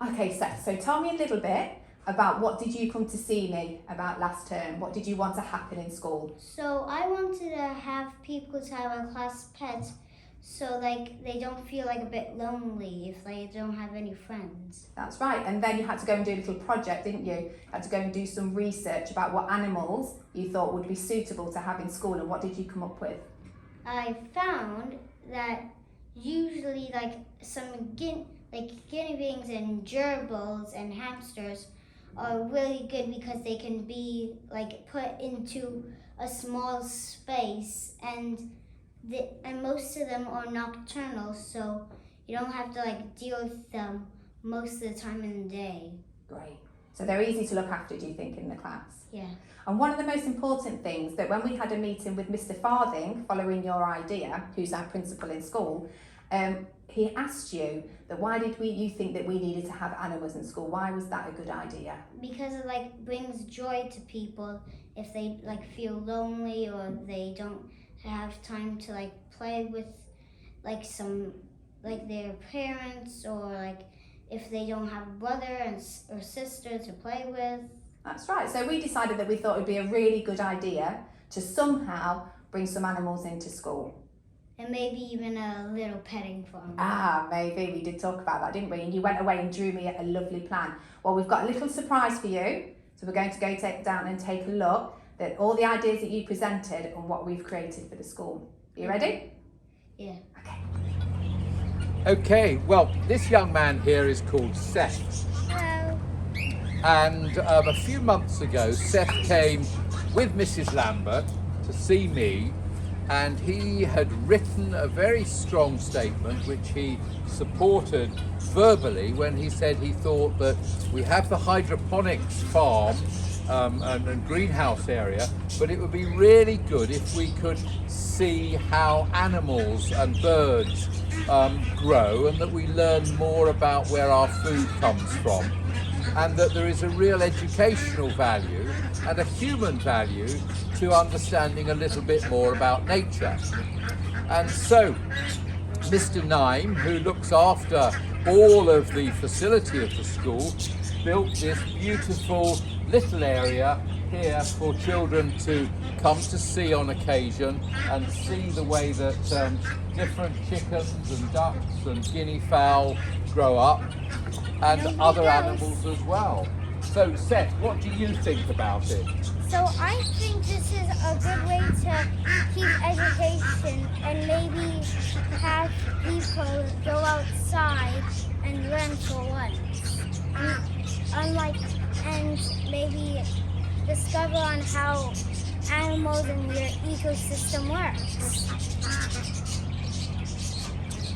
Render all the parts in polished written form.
Okay, Seth, so tell me a little bit about what did you come to see me about last term? What did you want to happen in school? So I wanted to have people to have a class pet so like they don't feel like a bit lonely if they don't have any friends. That's right, and then you had to go and do a little project, didn't you? You had to go and do some research about what animals you thought would be suitable to have in school, and what did you come up with? I found that usually like some guinea pigs and gerbils and hamsters are really good because they can be like put into a small space and most of them are nocturnal, so you don't have to like deal with them most of the time in the day. Great. So they're easy to look after, do you think, in the class? Yeah. And one of the most important things that when we had a meeting with Mr. Farthing, following your idea, who's our principal in school, he asked you that why did you think that we needed to have animals in school? Why was that a good idea? Because it like brings joy to people if they like feel lonely or they don't have time to like play with like their parents, or like if they don't have a brother or sister to play with. That's right. So we decided that we thought it would be a really good idea to somehow bring some animals into school. And maybe even a little petting farm. Maybe. We did talk about that, didn't we? And you went away and drew me a lovely plan. Well, we've got a little surprise for you. So we're going to go down and take a look at all the ideas that you presented and what we've created for the school. Are you ready? Yeah. Okay. Okay, well, this young man here is called Seth. Hello. And a few months ago, Seth came with Mrs. Lambert to see me, and he had written a very strong statement which he supported verbally when he said he thought that we have the hydroponics farm and greenhouse area, but it would be really good if we could see how animals and birds grow, and that we learn more about where our food comes from, and that there is a real educational value and a human value to understanding a little bit more about nature. And so Mr. Nime, who looks after all of the facility of the school, built this beautiful little area here for children to come to see on occasion and see the way that different chickens and ducks and guinea fowl grow up, and other animals as well. So Seth, what do you think about it? So I think this is a good way to keep education and maybe have people go outside and learn for once. And maybe discover on how animals in your ecosystem works.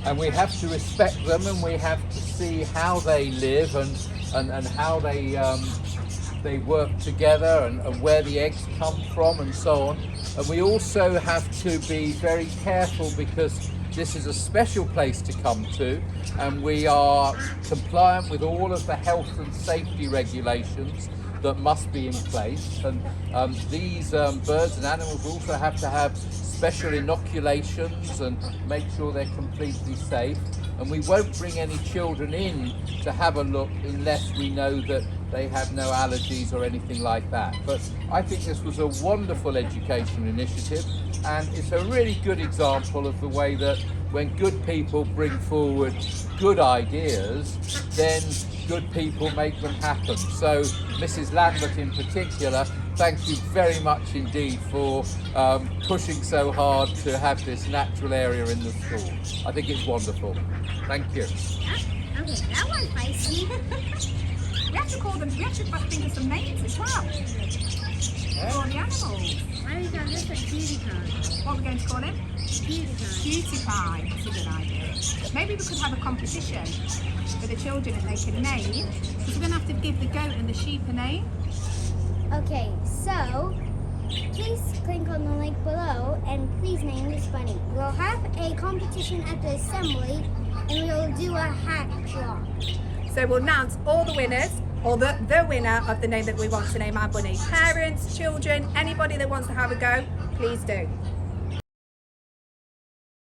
And we have to respect them, and we have to see how they live and how they work together, and where the eggs come from and so on. And we also have to be very careful because this is a special place to come to, and we are compliant with all of the health and safety regulations that must be in place. And these birds and animals also have to have special inoculations and make sure they're completely safe. And we won't bring any children in to have a look unless we know that they have no allergies or anything like that. But I think this was a wonderful education initiative, and it's a really good example of the way that when good people bring forward good ideas, then good people make them happen. So Mrs. Lambert in particular, thank you very much indeed for pushing so hard to have this natural area in the school. I think it's wonderful. Thank you. Okay, that one's spicy. We have to call them, we have to think of some names as well. For the animals. Why don't you call this a cutie pie? What are we going to call him? Cutie pie. Cutie pie. That's a good idea. Maybe we could have a competition for the children that they can name. Because we're going to have to give the goat and the sheep a name. Okay, so please click on the link below and please name this bunny. We'll have a competition at the assembly and we'll do a hat draw. So we'll announce all the winners, or the winner of the name that we want to name our bunny. Parents, children, anybody that wants to have a go, please do.